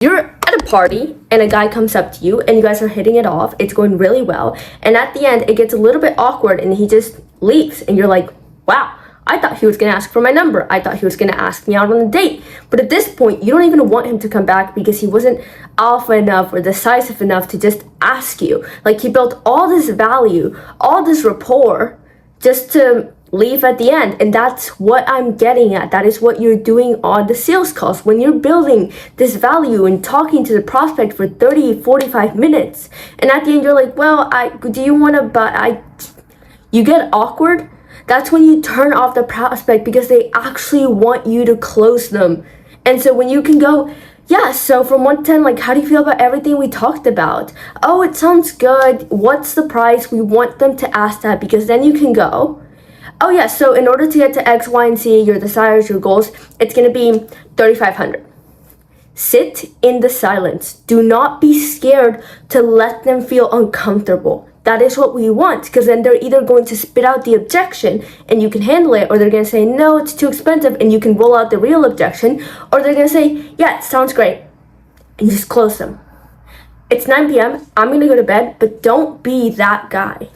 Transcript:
You're at a party and a guy comes up to you and you guys are hitting it off. It's going really well. And at the end, it gets a little bit awkward and he just leaves. And you're like, wow, I thought he was going to ask for my number. I thought he was going to ask me out on a date. But at this point, you don't even want him to come back because he wasn't alpha enough or decisive enough to just ask you. Like, he built all this value, all this rapport just to leave at the end. And that's what I'm getting at. That is what you're doing on the sales calls. When you're building this value and talking to the prospect for 30, 45 minutes, and at the end you're like, well, do you want to buy? You get awkward. That's when you turn off the prospect because they actually want you to close them. And so when you can go, yeah, so from 1 to 10, like, how do you feel about everything we talked about? Oh, it sounds good. What's the price? We want them to ask that because then you can go, oh yeah, so in order to get to X, Y, and Z, your desires, your goals, it's gonna be 3,500. Sit in the silence. Do not be scared to let them feel uncomfortable. That is what we want, because then they're either going to spit out the objection and you can handle it, or they're gonna say, no, it's too expensive, and you can roll out the real objection, or they're gonna say, yeah, it sounds great, and you just close them. It's 9 p.m., I'm gonna go to bed, but don't be that guy.